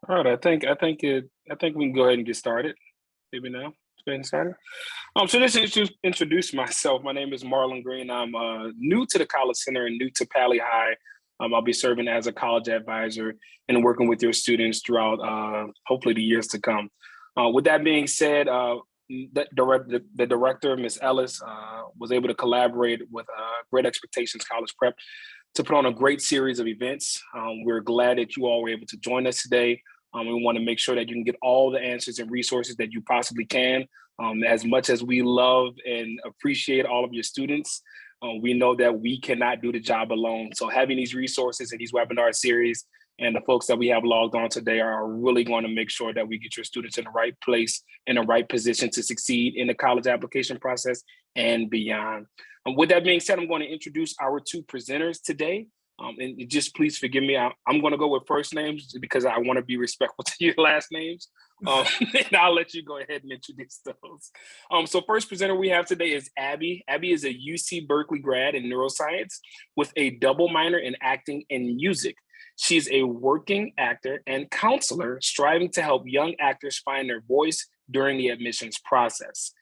All right, I think we can go ahead and get started. Maybe now. Let's go ahead and start. So just to introduce myself, my name is Marlon Green. I'm new to the College Center and new to Pali High. I'll be serving as a college advisor and working with your students throughout hopefully the years to come. With that being said, the director, Ms. Ellis, was able to collaborate with Great Expectations College Prep to put on a great series of events. We're glad that you all were able to join us today. We want to make sure that you can get all the answers and resources that you possibly can. As much as we love and appreciate all of your students, we know that we cannot do the job alone. So having these resources and these webinar series and the folks that we have logged on today are really going to make sure that we get your students in the right place, in the right position to succeed in the college application process and beyond. With that being said, I'm going to introduce our two presenters today. And just please forgive me. I'm going to go with first names because I want to be respectful to your last names. And I'll let you go ahead and introduce those. So first presenter we have today is Abby. Abby is a UC Berkeley grad in neuroscience with a double minor in acting and music. She's a working actor and counselor striving to help young actors find their voice during the admissions process.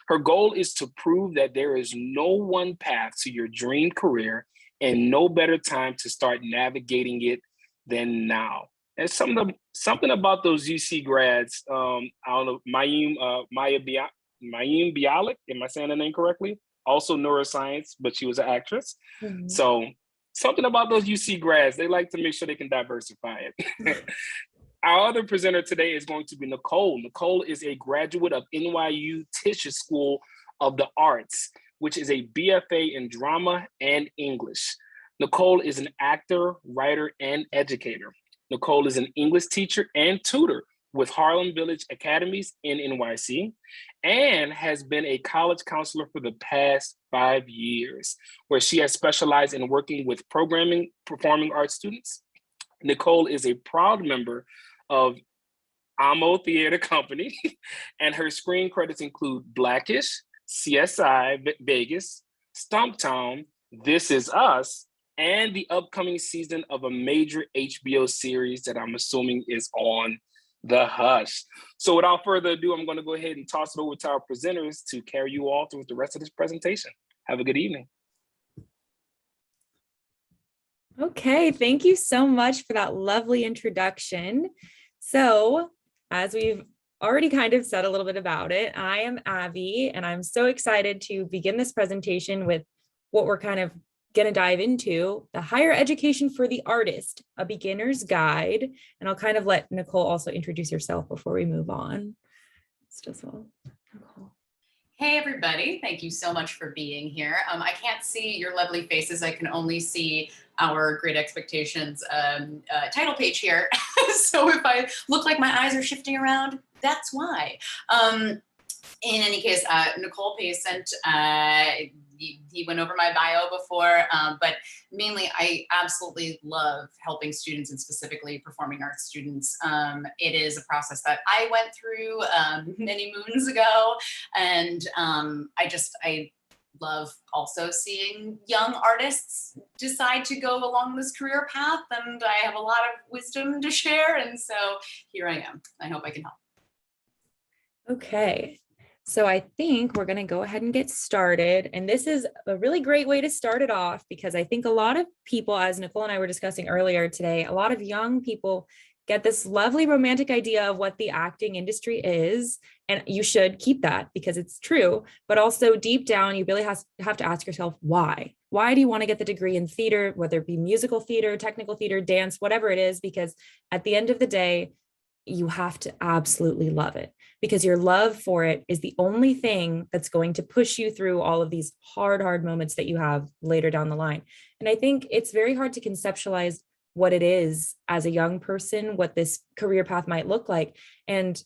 Her goal is to prove that there is no one path to your dream career and no better time to start navigating it than now. And something about those UC grads, I don't know, Mayim Bialik, am I saying the name correctly? Also neuroscience, but she was an actress. Mm-hmm. So something about those UC grads, they like to make sure they can diversify it. Our other presenter today is going to be Nicole. Nicole is a graduate of NYU Tisch School of the Arts, which is a BFA in drama and English. Nicole is an actor, writer, and educator. Nicole is an English teacher and tutor with Harlem Village Academies in NYC and has been a college counselor for the past 5 years, where she has specialized in working with performing arts students. Nicole is a proud member of AMO Theater Company, and her screen credits include Blackish, CSI Vegas, Stumptown, This Is Us, and the upcoming season of a major HBO series that I'm assuming is on the Hush. So without further ado, I'm going to go ahead and toss it over to our presenters to carry you all through the rest of this presentation. Have a good evening. Okay, thank you so much for that lovely introduction. So, as we've already kind of said a little bit about it, I am Abby, and I'm so excited to begin this presentation with what we're kind of going to dive into, the higher education for the artist, a beginner's guide. And I'll kind of let Nicole also introduce herself before we move on. Nicole. Hey, everybody. Thank you so much for being here. I can't see your lovely faces. I can only see our Great Expectations title page here. So if I look like my eyes are shifting around, that's why. In any case, Nicole Paycent, he went over my bio before, but mainly I absolutely love helping students and specifically performing arts students. It is a process that I went through many moons ago, and I love also seeing young artists decide to go along this career path, and I have a lot of wisdom to share, and so here I am. I hope I can help. Okay. So I think we're going to go ahead and get started. And this is a really great way to start it off, because I think a lot of people, as Nicole and I were discussing earlier today, a lot of young people get this lovely romantic idea of what the acting industry is. And you should keep that because it's true. But also deep down, you really have to ask yourself, why? Why do you want to get the degree in theater, whether it be musical theater, technical theater, dance, whatever it is? Because at the end of the day, you have to absolutely love it, because your love for it is the only thing that's going to push you through all of these hard moments that you have later down the line. And I think it's very hard to conceptualize what it is as a young person, what this career path might look like. And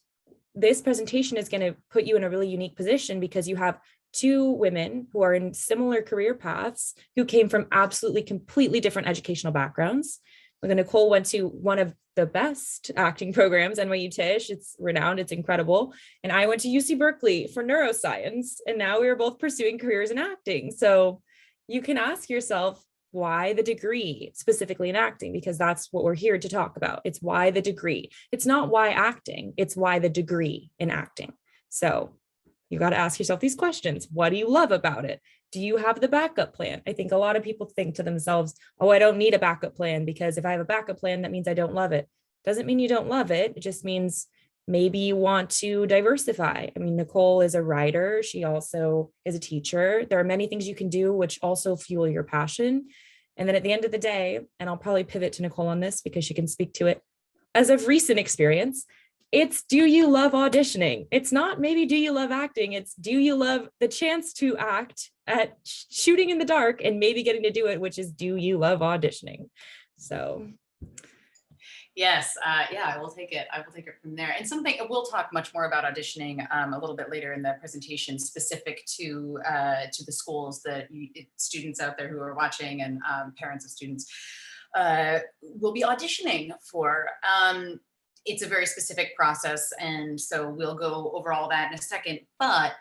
this presentation is going to put you in a really unique position, because you have two women who are in similar career paths who came from absolutely completely different educational backgrounds. Nicole went to one of the best acting programs, NYU Tisch. It's renowned, it's incredible. And I went to UC Berkeley for neuroscience, and now we are both pursuing careers in acting. So you can ask yourself, why the degree specifically in acting, because that's what we're here to talk about. It's why the degree. It's not why acting, it's why the degree in acting. So you got to ask yourself these questions. What do you love about it? Do you have the backup plan? I think a lot of people think to themselves, oh, I don't need a backup plan, because if I have a backup plan, that means I don't love it. Doesn't mean you don't love it. It just means maybe you want to diversify. I mean, Nicole is a writer. She also is a teacher. There are many things you can do which also fuel your passion. And then at the end of the day, and I'll probably pivot to Nicole on this because she can speak to it as of recent experience, it's, do you love auditioning? It's not maybe do you love acting? It's, do you love the chance to act at shooting in the dark and maybe getting to do it, which is, do you love auditioning? So yes, yeah, I will take it. I will take it from there. And something we'll talk much more about auditioning a little bit later in the presentation, specific to the schools that students out there who are watching, and parents of students will be auditioning for. It's a very specific process, and so we'll go over all that in a second. But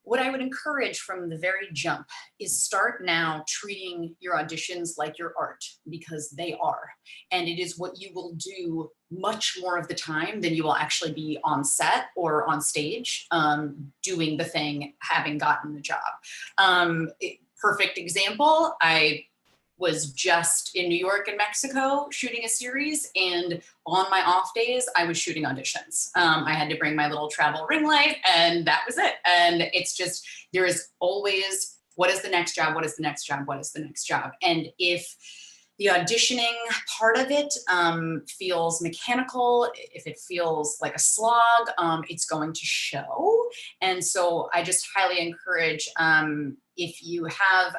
what I would encourage from the very jump is start now treating your auditions like your art, because they are. And it is what you will do much more of the time than you will actually be on set or on stage doing the thing, having gotten the job. Perfect example, I was just in New York and Mexico shooting a series, and on my off days, I was shooting auditions. I had to bring my little travel ring light, and that was it. And it's just, there is always, what is the next job? What is the next job? What is the next job? And if the auditioning part of it feels mechanical, if it feels like a slog, it's going to show. And so I just highly encourage, if you have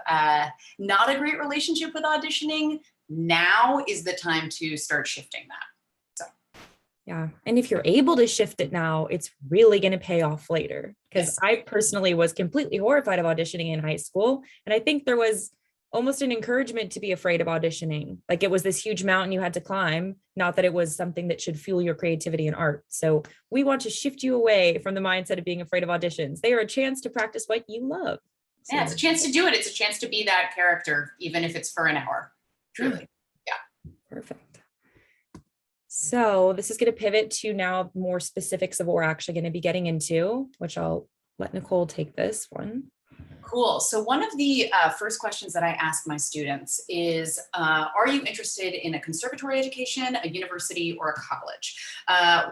not a great relationship with auditioning, now is the time to start shifting that. So. Yeah. And if you're able to shift it now, it's really going to pay off later. Because Yes. I personally was completely horrified of auditioning in high school. And I think there was almost an encouragement to be afraid of auditioning. Like it was this huge mountain you had to climb, not that it was something that should fuel your creativity and art. So we want to shift you away from the mindset of being afraid of auditions. They are a chance to practice what you love. So, yeah, it's a chance to do it. It's a chance to be that character, even if it's for an hour. Truly. Yeah. Perfect. So this is going to pivot to now more specifics of what we're actually going to be getting into, which I'll let Nicole take this one. Cool. So one of the first questions that I ask my students is, are you interested in a conservatory education, a university, or a college?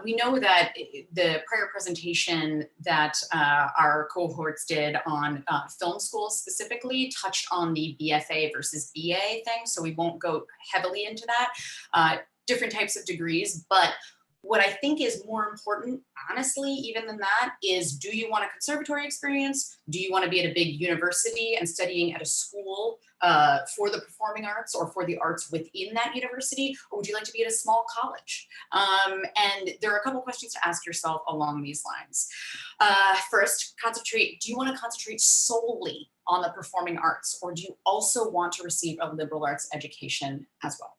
We know that the prior presentation that our cohorts did on film schools specifically touched on the BFA versus BA thing, so we won't go heavily into that. Different types of degrees, but what I think is more important, honestly, even than that, is, do you want a conservatory experience? Do you want to be at a big university and studying at a school for the performing arts or for the arts within that university? Or would you like to be at a small college? And there are a couple questions to ask yourself along these lines. First, concentrate. Do you want to concentrate solely on the performing arts, or do you also want to receive a liberal arts education as well?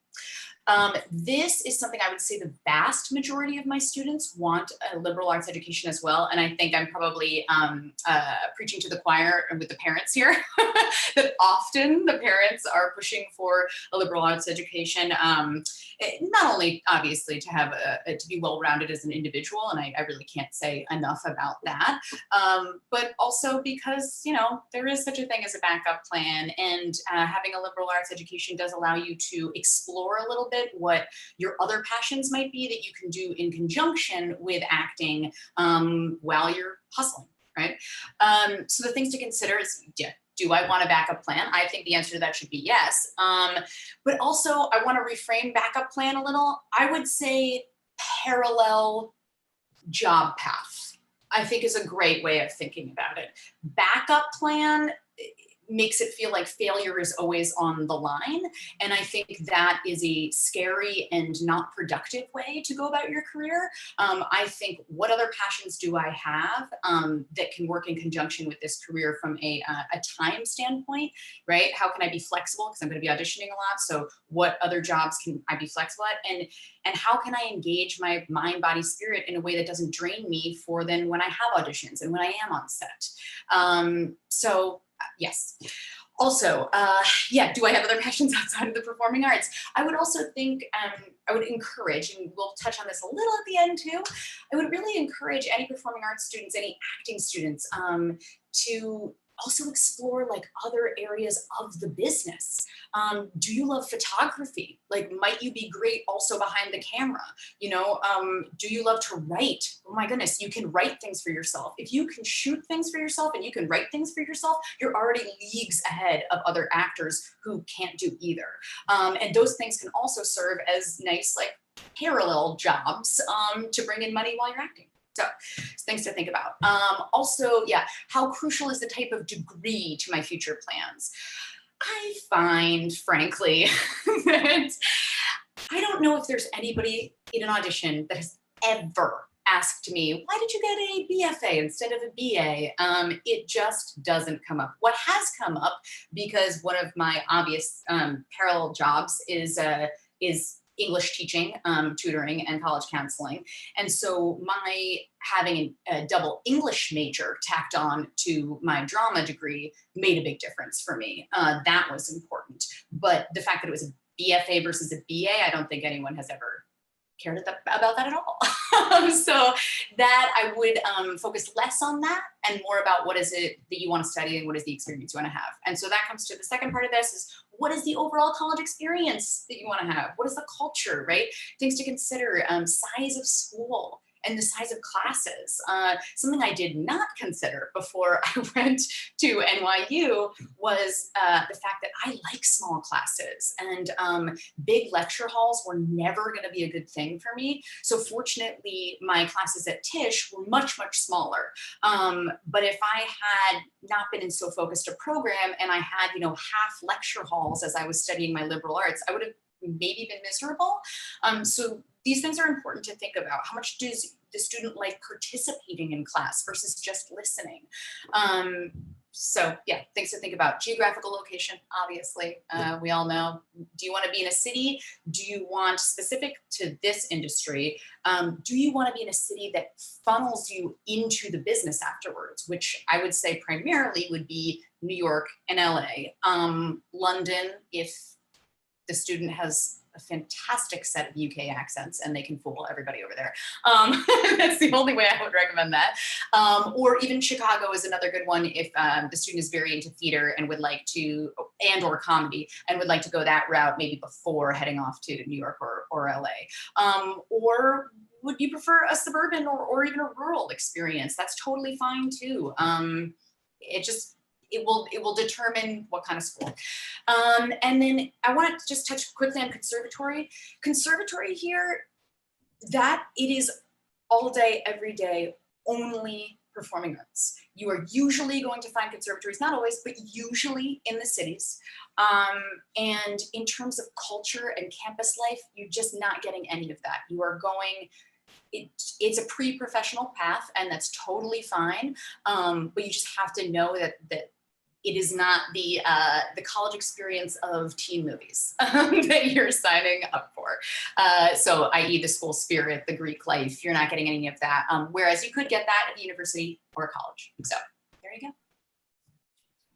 This is something I would say the vast majority of my students want a liberal arts education as well. And I think I'm probably preaching to the choir with the parents here, that often the parents are pushing for a liberal arts education, not only obviously to have to be well-rounded as an individual, and I really can't say enough about that, but also because, you know, there is such a thing as a backup plan, and having a liberal arts education does allow you to explore a little bit what your other passions might be that you can do in conjunction with acting while you're hustling, right? So the things to consider is, do I want a backup plan? I think the answer to that should be yes. But also I want to reframe backup plan a little. I would say parallel job path, I think, is a great way of thinking about it. Backup plan makes it feel like failure is always on the line. And I think that is a scary and not productive way to go about your career. I think, what other passions do I have that can work in conjunction with this career from a time standpoint, right? How can I be flexible? Because I'm going to be auditioning a lot. So what other jobs can I be flexible at? And how can I engage my mind, body, spirit in a way that doesn't drain me for then when I have auditions and when I am on set? So Yes. Also, yeah, do I have other passions outside of the performing arts? I would also think, I would encourage, and we'll touch on this a little at the end too, I would really encourage any performing arts students, any acting students, to also explore like other areas of the business. Do you love photography? Like, might you be great also behind the camera? You know, do you love to write? Oh my goodness, you can write things for yourself. If you can shoot things for yourself and you can write things for yourself, you're already leagues ahead of other actors who can't do either. And those things can also serve as nice, like, parallel jobs to bring in money while you're acting. So things to think about. Also, yeah, how crucial is the type of degree to my future plans? I find, frankly, that I don't know if there's anybody in an audition that has ever asked me, why did you get a BFA instead of a BA? It just doesn't come up. What has come up, because one of my obvious parallel jobs is English teaching, tutoring, and college counseling. And so my having a double English major tacked on to my drama degree made a big difference for me. That was important. But the fact that it was a BFA versus a BA, I don't think anyone has ever cared about that at all. So that I would focus less on that and more about what is it that you want to study and what is the experience you want to have. And so that comes to the second part of this is, what is the overall college experience that you want to have? What is the culture, right? Things to consider, size of school and the size of classes. Something I did not consider before I went to NYU was the fact that I like small classes, and big lecture halls were never going to be a good thing for me. So fortunately, my classes at Tisch were much, much smaller. But if I had not been in so focused a program and I had, you know, half lecture halls as I was studying my liberal arts, I would have maybe been miserable. So these things are important to think about. How much does the student like participating in class versus just listening? So yeah, things to think about. Geographical location, obviously, we all know. Do you want to be in a city? Do you want, specific to this industry, do you want to be in a city that funnels you into the business afterwards, which I would say primarily would be New York and LA. London, if the student has a fantastic set of UK accents and they can fool everybody over there. That's the only way I would recommend that. Or even Chicago is another good one if the student is very into theater and would like to, and or comedy, and would like to go that route maybe before heading off to New York or LA. Or would you prefer a suburban or even a rural experience? That's totally fine too. It will determine what kind of school. And then I want to just touch quickly on conservatory. Conservatory here, that it is all day, every day, only performing arts. You are usually going to find conservatories, not always, but usually in the cities. And in terms of culture and campus life, you're just not getting any of that. You are going, it's a pre-professional path, and that's totally fine. But you just have to know that it is not the college experience of teen movies that you're signing up for. So i.e. the school spirit, the Greek life, you're not getting any of that. Whereas you could get that at a university or a college. So there you go.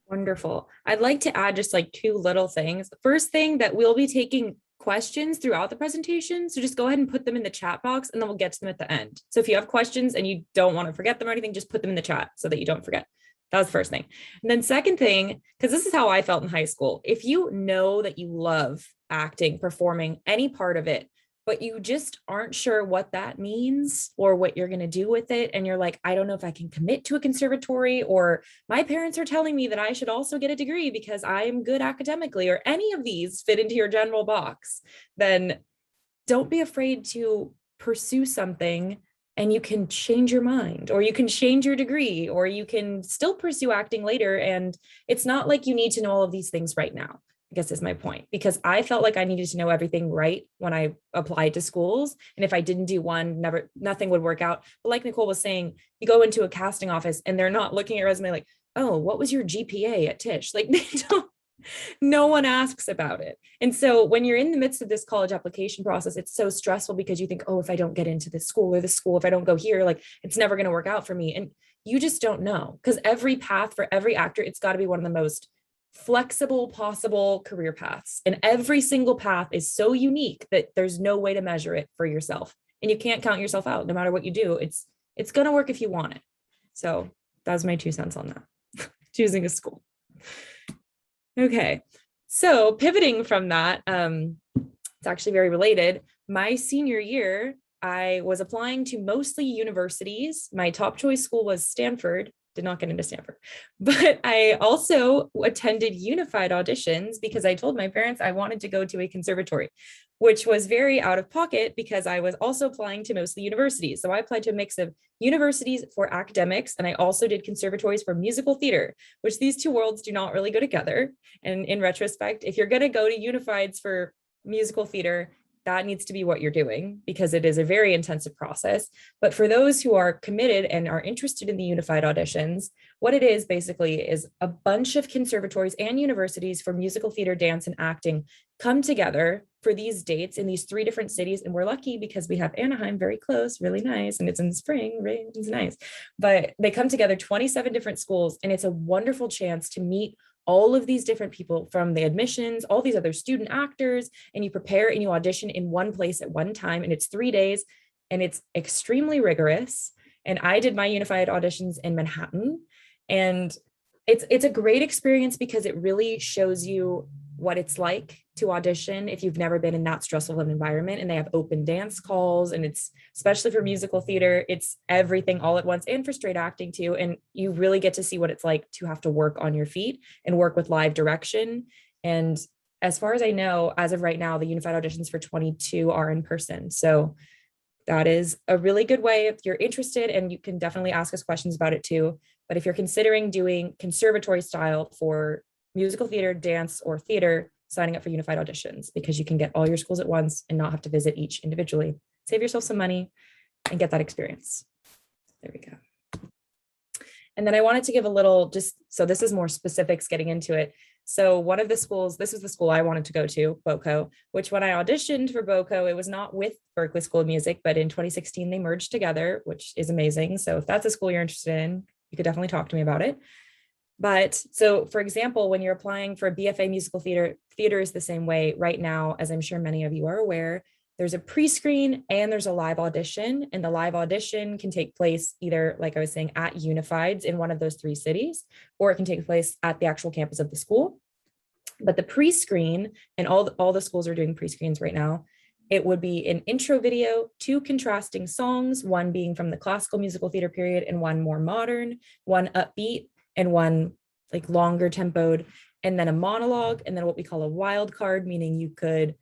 Wonderful. I'd like to add just like two little things. First thing, that we'll be taking questions throughout the presentation. So just go ahead and put them in the chat box and then we'll get to them at the end. So if you have questions and you don't want to forget them or anything, just put them in the chat so that you don't forget. That was the first thing. And then second thing, because this is how I felt in high school. If you know that you love acting, performing, any part of it, but you just aren't sure what that means or what you're going to do with it, and you're like, I don't know if I can commit to a conservatory, or my parents are telling me that I should also get a degree because I'm good academically, or any of these fit into your general box, then don't be afraid to pursue something. And you can change your mind, or you can change your degree, or you can still pursue acting later. And it's not like you need to know all of these things right now, I guess is my point, because I felt like I needed to know everything right when I applied to schools. And if I didn't do one, nothing would work out. But like Nicole was saying, you go into a casting office and they're not looking at your resume like, oh, what was your GPA at Tisch? Like they don't. No one asks about it. And so when you're in the midst of this college application process, it's so stressful because you think, oh, if I don't get into this school or this school, if I don't go here, like it's never going to work out for me. And You just don't know, because every path for every actor, it's got to be one of the most flexible possible career paths. And every single path is so unique that there's no way to measure it for yourself. And you can't count yourself out. No matter what you do, it's going to work if you want it. So that's my 2 cents on that. Choosing a school. Okay. So pivoting from that, it's actually very related. My senior year, I was applying to mostly universities. My top choice school was Stanford. Did not get into Stanford, but I also attended unified auditions because I told my parents I wanted to go to a conservatory, which was very out of pocket because I was also applying to mostly universities. So I applied to a mix of universities for academics, and I also did conservatories for musical theater, which these two worlds do not really go together. And in retrospect, if you're going to go to unifieds for musical theater, that needs to be what you're doing because it is a very intensive process. But for those who are committed and are interested in the unified auditions, what it is basically is a bunch of conservatories and universities for musical theater, dance, and acting come together for these dates in these 3 different cities. And we're lucky because we have Anaheim very close, really nice. And it's in the spring, right? It's nice. But they come together, 27 different schools, and it's a wonderful chance to meet all of these different people from the admissions, all these other student actors, and you prepare and you audition in one place at one time. And it's 3 days and it's extremely rigorous. And I did my unified auditions in Manhattan, and it's a great experience because it really shows you what it's like to audition if you've never been in that stressful of an environment. And they have open dance calls, and it's especially for musical theater, it's everything all at once, and for straight acting too. And you really get to see what it's like to have to work on your feet and work with live direction. And as far as I know, as of right now, the unified auditions for 22 are in person. So that is a really good way if you're interested, and you can definitely ask us questions about it too. But if you're considering doing conservatory style for musical theater, dance, or theater, signing up for unified auditions, because you can get all your schools at once and not have to visit each individually. Save yourself some money and get that experience. There we go. And then I wanted to give a little, just so this is more specifics getting into it. So one of the schools, this was the school I wanted to go to, BOCO, which when I auditioned for BOCO, it was not with Berklee School of Music, but in 2016, they merged together, which is amazing. So if that's a school you're interested in, you could definitely talk to me about it. But so, for example, when you're applying for a BFA musical theater, theater is the same way right now, as I'm sure many of you are aware. There's a pre-screen and there's a live audition, and the live audition can take place either, like I was saying, at Unifieds in one of those 3 cities, or it can take place at the actual campus of the school. But the pre-screen, and all the schools are doing pre-screens right now, it would be an intro video, 2 contrasting songs, one being from the classical musical theater period and one more modern, one upbeat and one like longer tempoed, and then a monologue, and then what we call a wild card, meaning you could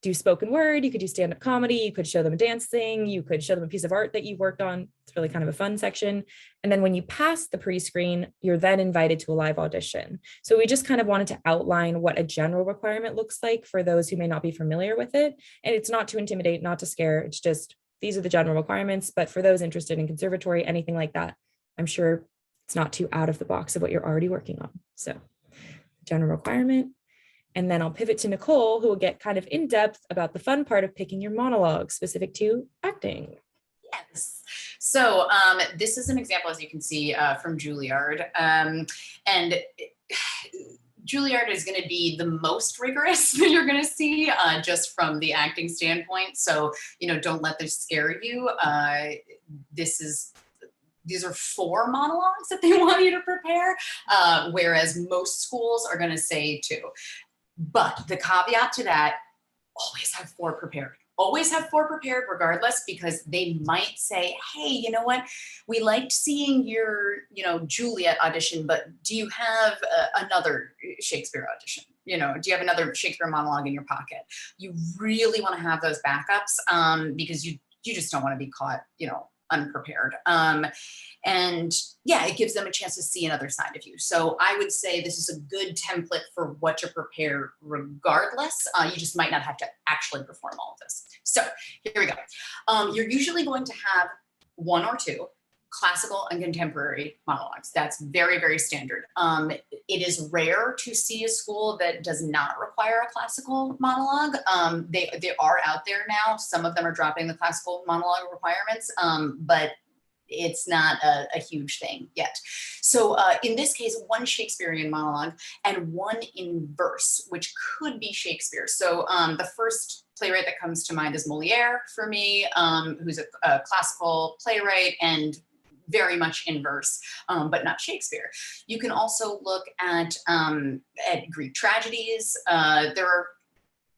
do spoken word, you could do stand-up comedy, you could show them dancing, you could show them a piece of art that you worked on. It's really kind of a fun section. And then when you pass the pre-screen, you're then invited to a live audition. So we just kind of wanted to outline what a general requirement looks like for those who may not be familiar with it. And it's not to intimidate, not to scare, it's just, these are the general requirements. But for those interested in conservatory, anything like that, I'm sure it's not too out of the box of what you're already working on. So general requirement. And then I'll pivot to Nicole, who will get kind of in depth about the fun part of picking your monologue specific to acting. Yes. So this is an example, as you can see, from Juilliard. And Juilliard is going to be the most rigorous that you're going to see just from the acting standpoint. So, don't let this scare you. These are 4 monologues that they want you to prepare, whereas most schools are going to say 2. But the caveat to that, always have 4 prepared. Always have 4 prepared regardless, because they might say, hey, you know what? We liked seeing your, Juliet audition, but do you have another Shakespeare audition? Do you have another Shakespeare monologue in your pocket? You really want to have those backups because you just don't want to be caught, unprepared. And yeah, it gives them a chance to see another side of you. So I would say this is a good template for what to prepare regardless. You just might not have to actually perform all of this. So here we go. You're usually going to have 1 or 2 classical and contemporary monologues. That's very, very standard. It is rare to see a school that does not require a classical monologue. They are out there now. Some of them are dropping the classical monologue requirements, but it's not a huge thing yet. So in this case, one Shakespearean monologue and one in verse, which could be Shakespeare. So the first playwright that comes to mind is Moliere for me, who's a classical playwright and very much in verse, but not Shakespeare. You can also look at Greek tragedies. There are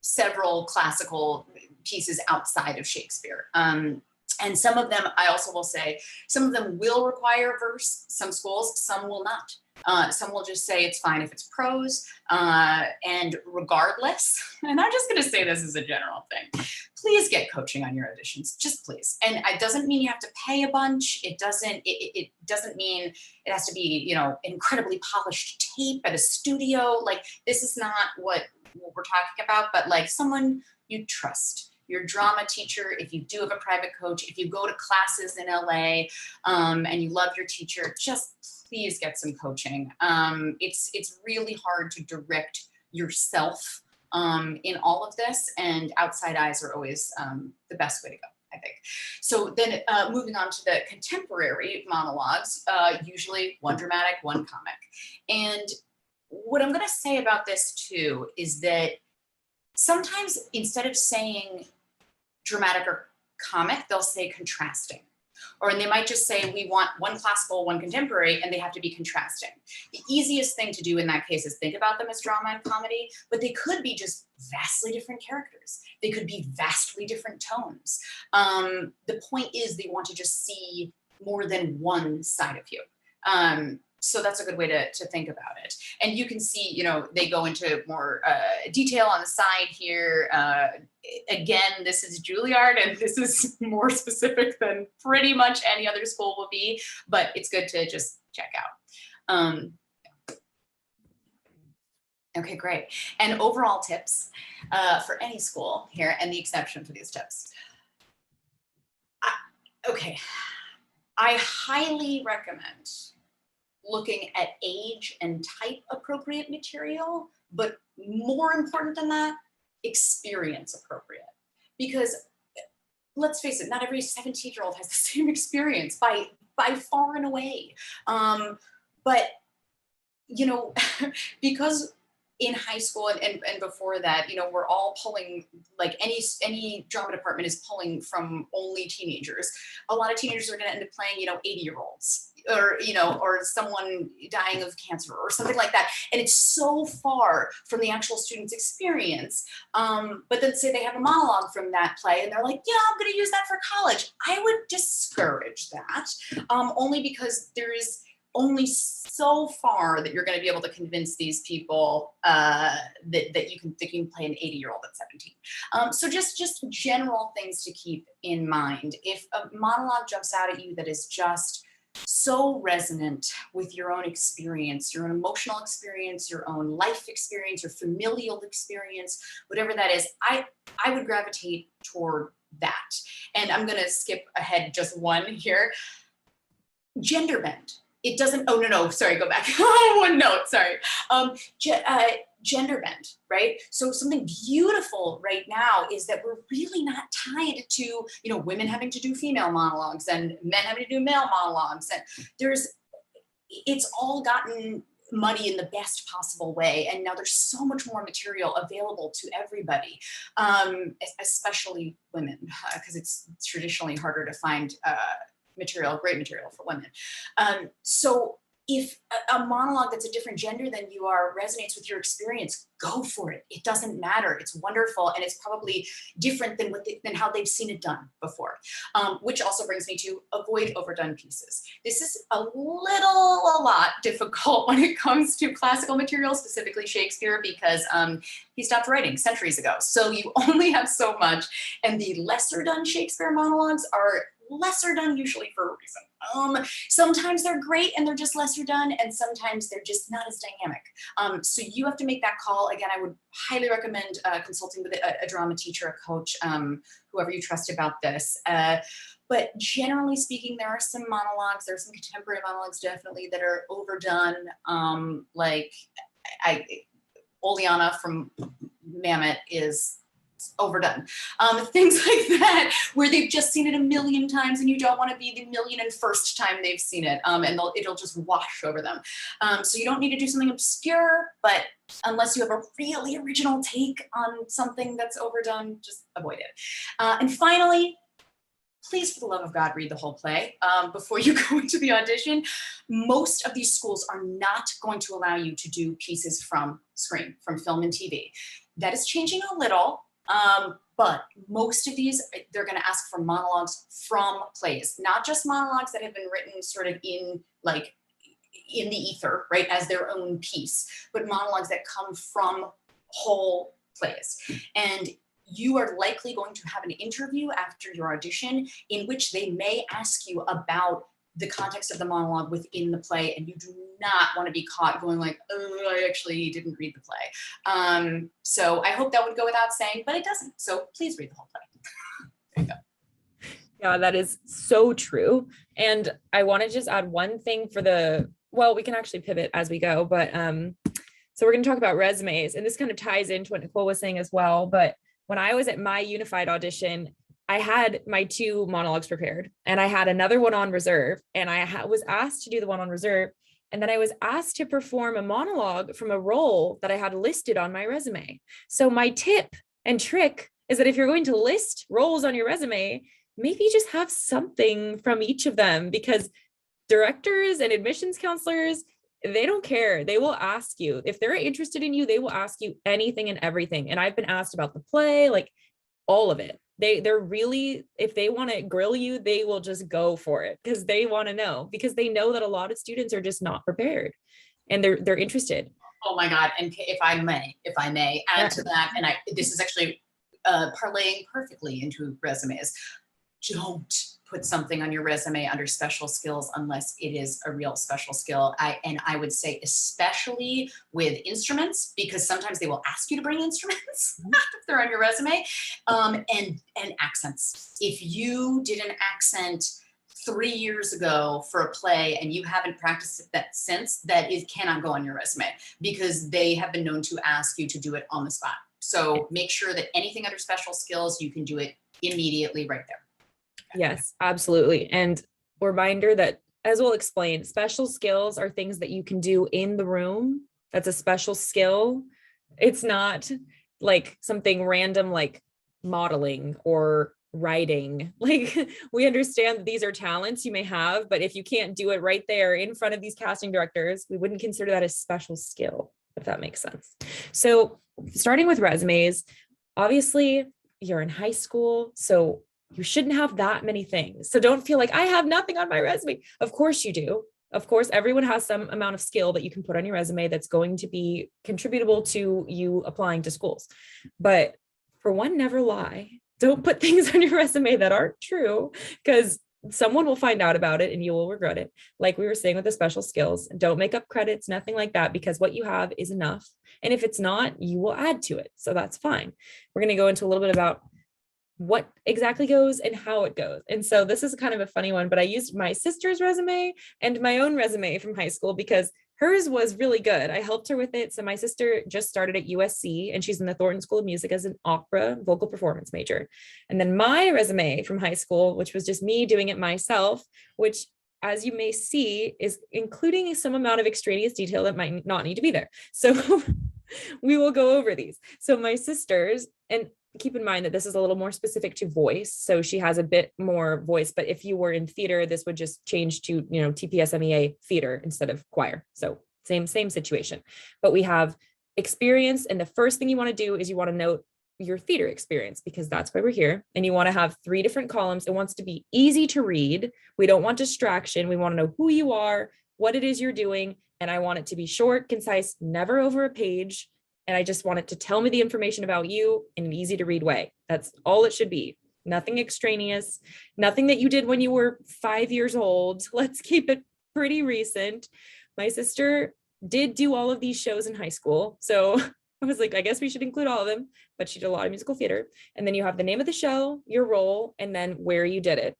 several classical pieces outside of Shakespeare. And some of them, I also will say, some of them will require verse, some schools, some will not. Some will just say it's fine if it's prose, and regardless, and I'm just gonna say this as a general thing, please get coaching on your auditions, just please. And it doesn't mean you have to pay a bunch. It doesn't mean it has to be, you know, incredibly polished tape at a studio. Like, this is not what we're talking about, but like someone you trust. Your drama teacher, if you do have a private coach, if you go to classes in LA and you love your teacher, just please get some coaching. It's really hard to direct yourself in all of this, and outside eyes are always the best way to go, I think. So then moving on to the contemporary monologues, usually one dramatic, one comic. And what I'm gonna say about this too is that sometimes instead of saying dramatic or comic, they'll say contrasting. Or they might just say, we want one classical, one contemporary, and they have to be contrasting. The easiest thing to do in that case is think about them as drama and comedy, but they could be just vastly different characters. They could be vastly different tones. The point is they want to just see more than one side of you. So that's a good way to think about it. And you can see, you know, they go into more detail on the side here. Again, this is Juilliard, and this is more specific than pretty much any other school will be, but it's good to just check out. Okay, great. And overall tips for any school here, and the exception for these tips. Okay, I highly recommend looking at age and type appropriate material, but more important than that, experience appropriate. Because let's face it, not every 17-year-old has the same experience by far and away. But, you know, because in high school and before that, you know, we're all pulling, like any drama department is pulling from only teenagers. A lot of teenagers are gonna end up playing, you know, 80-year-olds. Or, you know, or someone dying of cancer or something like that. And it's so far from the actual student's experience. But then say they have a monologue from that play and they're like, yeah, I'm gonna use that for college. I would discourage that, only because there is only so far that you're gonna be able to convince these people that you can play an 80-year-old at 17. So just general things to keep in mind. If a monologue jumps out at you that is just so resonant with your own experience, your own emotional experience, your own life experience, your familial experience, whatever that is, I would gravitate toward that. And I'm gonna skip ahead just one here. Gender bend. It doesn't, oh no, sorry, go back. One note, sorry. Gender bend, right? So something beautiful right now is that we're really not tied to, you know, women having to do female monologues and men having to do male monologues. And it's all gotten muddy in the best possible way. And now there's so much more material available to everybody, especially women, because it's traditionally harder to find great material for women. So if a monologue that's a different gender than you are resonates with your experience, go for it. It doesn't matter. It's wonderful, and it's probably different than how they've seen it done before. Which also brings me to avoid overdone pieces. This is a lot difficult when it comes to classical material, specifically Shakespeare, because he stopped writing centuries ago. So you only have so much, and the lesser done Shakespeare monologues are lesser done usually for a reason. Sometimes they're great and they're just lesser done, and sometimes they're just not as dynamic. So you have to make that call. Again, I would highly recommend consulting with a drama teacher, a coach, whoever you trust about this. But generally speaking, there are some monologues, there are some contemporary monologues definitely that are overdone. Like Oleana from Mammoth is overdone. Things like that, where they've just seen it a million times and you don't want to be the 1,000,001st time they've seen it, and it'll just wash over them. So you don't need to do something obscure, but unless you have a really original take on something that's overdone, just avoid it. And finally, please, for the love of God, read the whole play before you go into the audition. Most of these schools are not going to allow you to do pieces from screen, from film and TV. That is changing a little, but most of these, they're going to ask for monologues from plays, not just monologues that have been written sort of in the ether, right, as their own piece, but monologues that come from whole plays. And you are likely going to have an interview after your audition in which they may ask you about the context of the monologue within the play, and you do not want to be caught going like, oh, I actually didn't read the play. So I hope that would go without saying, but it doesn't. So please read the whole play. There you go. Yeah, that is so true. And I want to just add one thing we can actually pivot as we go, but so we're going to talk about resumes, and this kind of ties into what Nicole was saying as well. But when I was at my unified audition, I had my 2 monologues prepared, and I had another one on reserve, and I was asked to do the one on reserve. And then I was asked to perform a monologue from a role that I had listed on my resume. So my tip and trick is that if you're going to list roles on your resume, maybe just have something from each of them, because directors and admissions counselors, they don't care. They will ask you if they're interested in you. They will ask you anything and everything. And I've been asked about the play, like all of it. They're really, if they want to grill you, they will just go for it, because they want to know, because they know that a lot of students are just not prepared and they're interested. Oh my God. And if I may add to that, and this is actually parlaying perfectly into resumes. Don't put something on your resume under special skills unless it is a real special skill. I would say especially with instruments, because sometimes they will ask you to bring instruments if they're on your resume, and accents. If you did an accent 3 years ago for a play and you haven't practiced that since, cannot go on your resume, because they have been known to ask you to do it on the spot. So make sure that anything under special skills, you can do it immediately right there. Yes, absolutely. And reminder that, as we'll explain, special skills are things that you can do in the room. That's a special skill. It's not like something random like modeling or writing. Like, we understand that these are talents you may have, but if you can't do it right there in front of these casting directors, we wouldn't consider that a special skill, if that makes sense. So starting with resumes, obviously you're in high school, so you shouldn't have that many things. So don't feel like I have nothing on my resume. Of course you do. Of course, everyone has some amount of skill that you can put on your resume that's going to be contributable to you applying to schools. But for one, never lie. Don't put things on your resume that aren't true, because someone will find out about it and you will regret it. Like we were saying with the special skills, don't make up credits, nothing like that, because what you have is enough. And if it's not, you will add to it. So that's fine. We're going to go into a little bit about what exactly goes and how it goes. And so this is kind of a funny one, but I used my sister's resume and my own resume from high school because hers was really good. I helped her with it. So my sister just started at USC and she's in the Thornton School of Music as an opera vocal performance major. And then my resume from high school, which was just me doing it myself, which, as you may see, is including some amount of extraneous detail that might not need to be there. So we will go over these. So my sister's, and keep in mind that this is a little more specific to voice. So she has a bit more voice, but if you were in theater, this would just change to, TPS MEA theater instead of choir. So same situation, but we have experience. And the first thing you want to do is you want to note your theater experience, because that's why we're here. And you want to have 3 different columns. It wants to be easy to read. We don't want distraction. We want to know who you are, what it is you're doing. And I want it to be short, concise, never over a page. And I just want it to tell me the information about you in an easy to read way. That's all it should be. Nothing extraneous, nothing that you did when you were 5 years old. Let's keep it pretty recent. My sister did do all of these shows in high school. So I was like, I guess we should include all of them, but she did a lot of musical theater. And then you have the name of the show, your role, and then where you did it.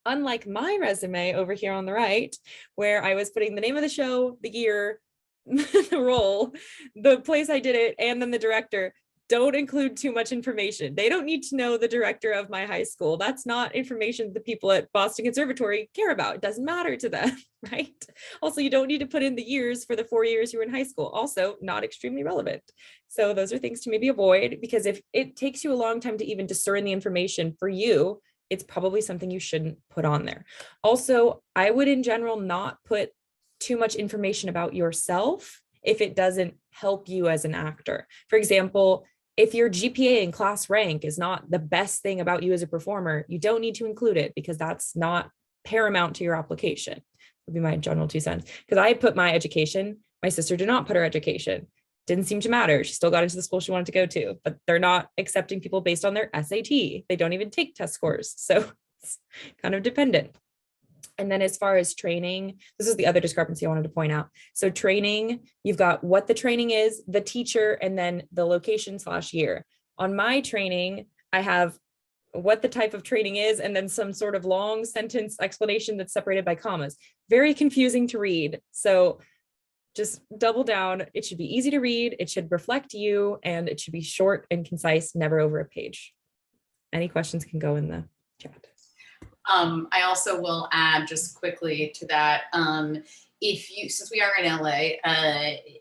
Unlike my resume over here on the right, where I was putting the name of the show, the year, the role, the place I did it, and then the director. don't include too much information. They don't need to know the director of my high school. That's not information the people at Boston Conservatory care about. It doesn't matter to them, right? Also, you don't need to put in the years for the 4 years you were in high school. Also, not extremely relevant. So those are things to maybe avoid, because if it takes you a long time to even discern the information for you, it's probably something you shouldn't put on there. Also, I would in general not put too much information about yourself if it doesn't help you as an actor. For example, if your GPA and class rank is not the best thing about you as a performer, you don't need to include it, because that's not paramount to your application. Would be my general 2 cents. Because I put my education, my sister did not put her education. Didn't seem to matter. She still got into the school she wanted to go to, but they're not accepting people based on their SAT. They don't even take test scores. So it's kind of dependent. And then as far as training, this is the other discrepancy I wanted to point out. So training, you've got what the training is, the teacher, and then the location/year. On my training, I have what the type of training is, and then some sort of long sentence explanation that's separated by commas. Very confusing to read. So just double down. It should be easy to read. It should reflect you, and it should be short and concise, never over a page. Any questions can go in the chat. I also will add just quickly to that, since we are in LA,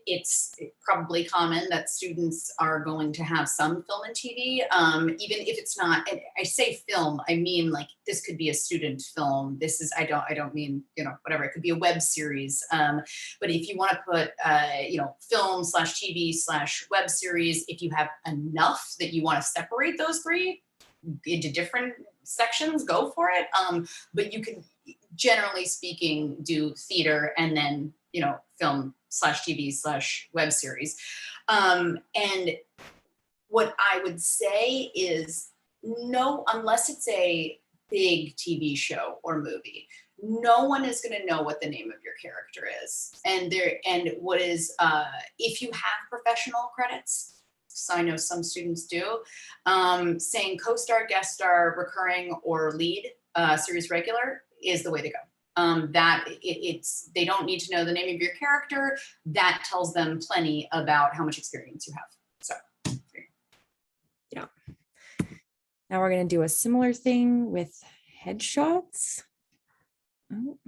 it's probably common that students are going to have some film and TV, even if it's not, and I say film, I mean like this could be a student film. This is, I don't mean, whatever, it could be a web series. But if you want to put, film/TV/web series, if you have enough that you want to separate those 3 into different sections, go for it. But you can, generally speaking, do theater and then, film/TV/web series. And what I would say is no, unless it's a big TV show or movie, no one is going to know what the name of your character is. And what is, if you have professional credits, so I know some students do, saying co-star, guest star, recurring, or lead, series regular is the way to go. They don't need to know the name of your character. That tells them plenty about how much experience you have. So, yeah. Now we're going to do a similar thing with headshots. Oh,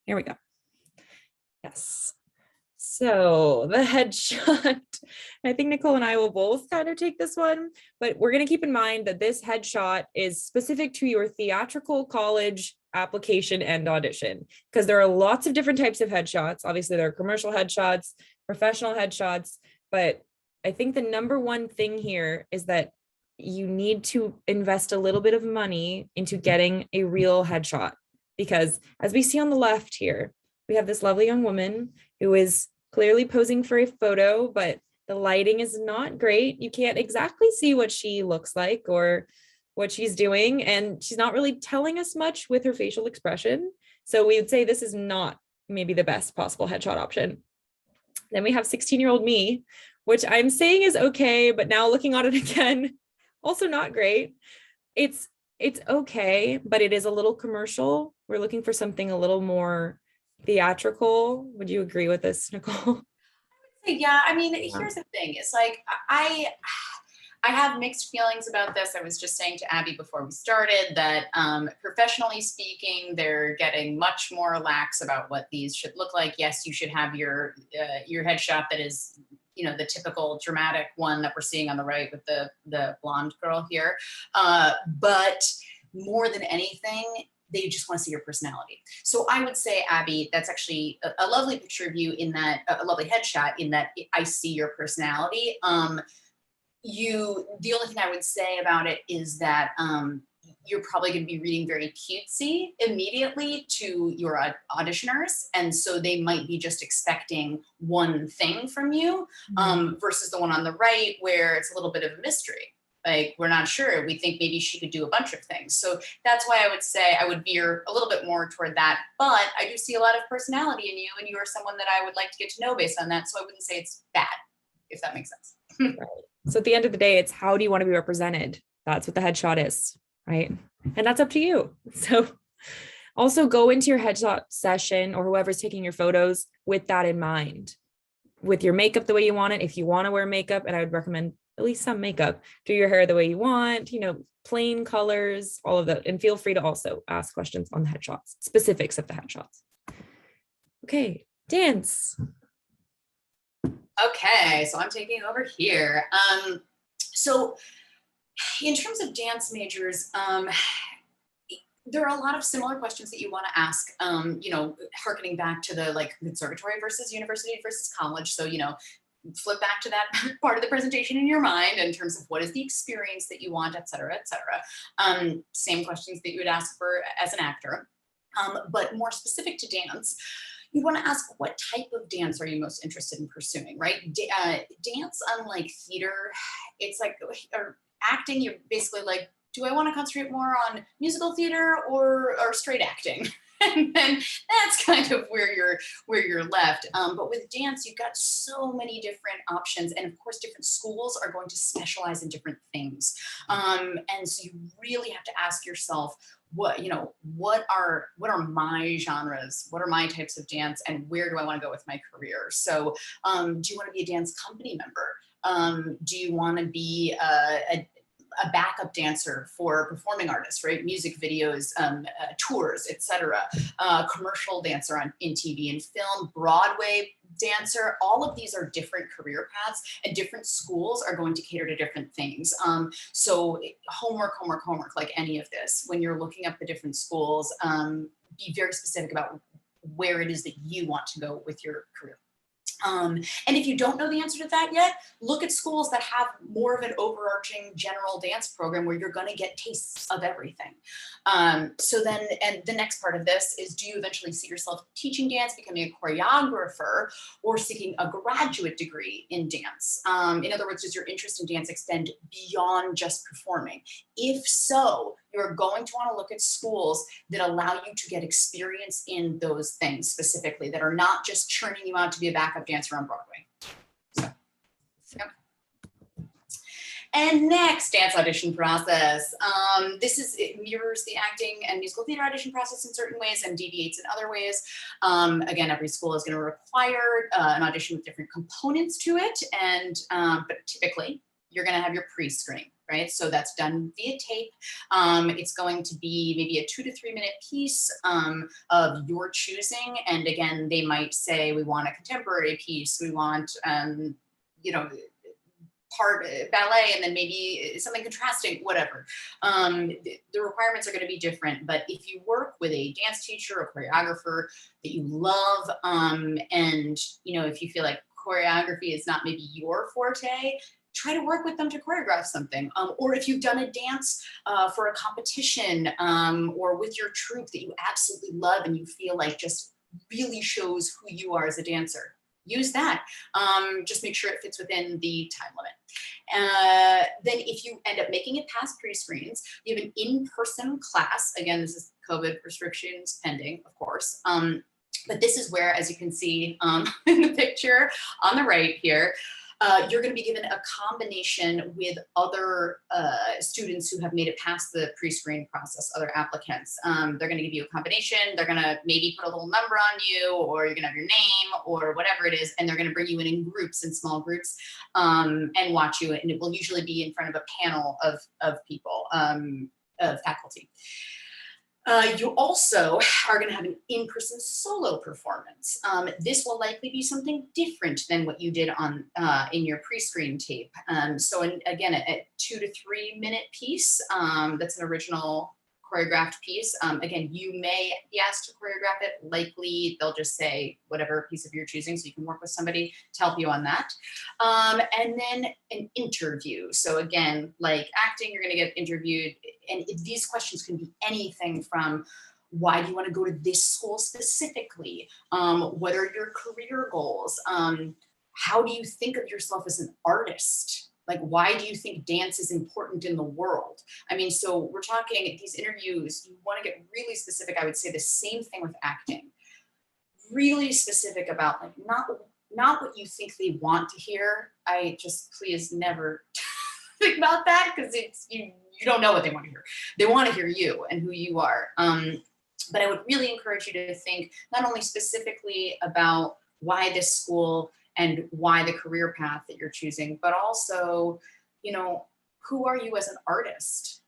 here we go. Yes. So the headshot, I think Nicole and I will both kind of take this one, but we're going to keep in mind that this headshot is specific to your theatrical college application and audition, because there are lots of different types of headshots. Obviously, there are commercial headshots, professional headshots, but I think the number one thing here is that you need to invest a little bit of money into getting a real headshot, because as we see on the left here, we have this lovely young woman who is clearly posing for a photo, but the lighting is not great. You can't exactly see what she looks like or what she's doing, and she's not really telling us much with her facial expression. So we would say this is not maybe the best possible headshot option. Then we have 16-year-old me, which I'm saying is okay, but now looking at it again, also not great. It's okay, but it is a little commercial. We're looking for something a little more theatrical. Would you agree with this, Nicole? Yeah, I mean, here's the thing. It's like, I have mixed feelings about this. I was just saying to Abby before we started that professionally speaking, they're getting much more lax about what these should look like. Yes, you should have your headshot that is, the typical dramatic one that we're seeing on the right with the blonde girl here. But more than anything, they just want to see your personality. So I would say, Abby, that's actually a lovely picture of you, in that a lovely headshot, in that I see your personality. The only thing I would say about it is that you're probably going to be reading very cutesy immediately to your auditioners. And so they might be just expecting one thing from you, versus the one on the right where it's a little bit of a mystery. Like, we're not sure. We think maybe she could do a bunch of things. So that's why I would say I would veer a little bit more toward that. But I do see a lot of personality in you, and you are someone that I would like to get to know based on that. So I wouldn't say it's bad, if that makes sense. Right. So at the end of the day, it's how do you want to be represented? That's what the headshot is, right? And that's up to you. So also go into your headshot session, or whoever's taking your photos, with that in mind, with your makeup the way you want it. If you want to wear makeup, and I would recommend at least some makeup. Do your hair the way you want, plain colors, all of that. And feel free to also ask questions on the headshots, specifics of the headshots. Okay, dance. Okay, so I'm taking over here. So in terms of dance majors, there are a lot of similar questions that you want to ask, harkening back to the conservatory versus university versus college. So, flip back to that part of the presentation in your mind in terms of what is the experience that you want, et cetera, et cetera. Same questions that you would ask for as an actor, but more specific to dance. You want to ask, what type of dance are you most interested in pursuing, right? Dance, unlike theater, it's like, or acting, you're basically like, do I want to concentrate more on musical theater or straight acting? And then that's kind of where you're left. But with dance, you've got so many different options, and of course, different schools are going to specialize in different things. And so you really have to ask yourself, what are my genres? What are my types of dance, and where do I want to go with my career? So, do you want to be a dance company member? Do you want to be a backup dancer for performing artists, right? Music videos, tours, etc. Commercial dancer in TV and film, Broadway dancer. All of these are different career paths, and different schools are going to cater to different things. So homework, like any of this. When you're looking up the different schools, be very specific about where it is that you want to go with your career. And if you don't know the answer to that yet, look at schools that have more of an overarching general dance program where you're going to get tastes of everything. So then, and the next part of this is, do you eventually see yourself teaching dance, becoming a choreographer, or seeking a graduate degree in dance? In other words, does your interest in dance extend beyond just performing? If so, you're going to want to look at schools that allow you to get experience in those things specifically, that are not just churning you out to be a backup dancer on Broadway. So, yep. And next, dance audition process. It mirrors the acting and musical theater audition process in certain ways and deviates in other ways. Again, every school is going to require an audition with different components to it, but typically you're going to have your pre-screen. Right, so that's done via tape. It's going to be maybe a 2 to 3 minute piece of your choosing. And again, they might say, we want a contemporary piece, we want, part ballet, and then maybe something contrasting, whatever. The requirements are going to be different, but if you work with a dance teacher or choreographer that you love, and if you feel like choreography is not maybe your forte, try to work with them to choreograph something. Or if you've done a dance for a competition or with your troupe that you absolutely love and you feel like just really shows who you are as a dancer, use that. Just make sure it fits within the time limit. Then if you end up making it past pre-screens, you have an in-person class. Again, this is COVID restrictions pending, of course. But this is where, as you can see in the picture on the right here, you're going to be given a combination with other students who have made it past the pre-screen process, other applicants. They're going to give you a combination. They're going to maybe put a little number on you, or you're going to have your name or whatever it is, and they're going to bring you in groups, in small groups, and watch you. And it will usually be in front of a panel of people, of faculty. You also are going to have an in-person solo performance. This will likely be something different than what you did on in your pre-screen tape. Again, a 2 to 3 minute piece that's an original choreographed piece. Again, you may be asked to choreograph it. Likely, they'll just say whatever piece of your choosing, so you can work with somebody to help you on that. And then an interview. So again, like acting, you're going to get interviewed, and these questions can be anything from, why do you want to go to this school specifically? What are your career goals? How do you think of yourself as an artist? Like, why do you think dance is important in the world? I mean, so we're talking these interviews, you want to get really specific. I would say the same thing with acting. Really specific about, like, not what you think they want to hear. I just, please never think about that, because it's, you don't know what they want to hear. They want to hear you and who you are. But I would really encourage you to think not only specifically about why this school and why the career path that you're choosing, but also who are you as an artist?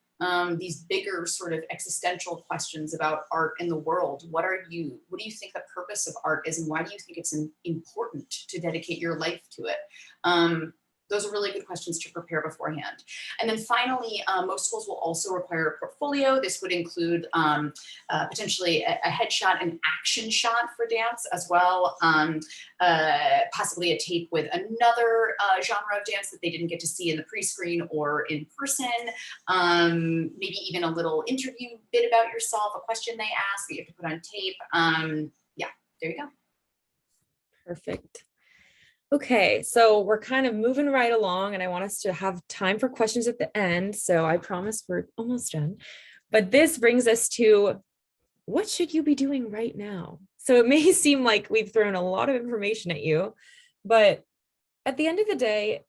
These bigger sort of existential questions about art in the world. What do you think the purpose of art is, and why do you think it's important to dedicate your life to it? Those are really good questions to prepare beforehand. And then finally, most schools will also require a portfolio. This would include potentially a headshot and action shot for dance as well, possibly a tape with another genre of dance that they didn't get to see in the pre-screen or in person, maybe even a little interview bit about yourself, a question they ask that you have to put on tape. Yeah, there you go. Perfect. Okay, so we're kind of moving right along, and I want us to have time for questions at the end. So I promise we're almost done. But this brings us to, what should you be doing right now? So it may seem like we've thrown a lot of information at you, but at the end of the day,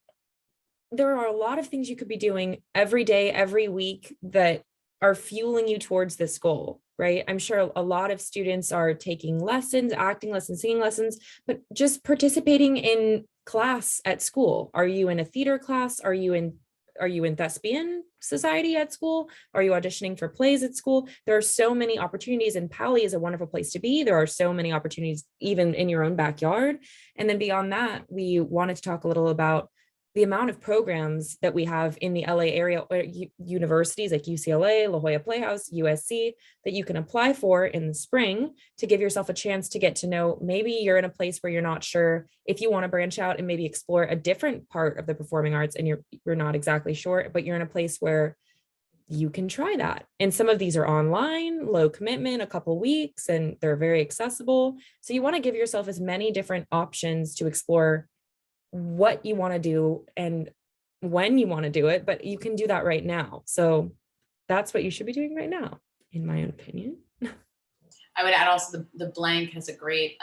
there are a lot of things you could be doing every day, every week that are fueling you towards this goal, right? I'm sure a lot of students are taking lessons, acting lessons, singing lessons, but just participating in class at school. Are you in a theater class? Are you in thespian society at school? Are you auditioning for plays at school? There are so many opportunities, and Pali is a wonderful place to be. There are so many opportunities even in your own backyard. And then beyond that, we wanted to talk a little about the amount of programs that we have in the LA area, or universities like UCLA, La Jolla Playhouse, USC, that you can apply for in the spring to give yourself a chance to get to know, maybe you're in a place where you're not sure if you want to branch out and maybe explore a different part of the performing arts, and you're not exactly sure, but you're in a place where you can try that. And some of these are online, low commitment, a couple weeks, and they're very accessible. So you want to give yourself as many different options to explore what you want to do and when you want to do it, but you can do that right now. So that's what you should be doing right now, in my own opinion. I would add also the Blank has a great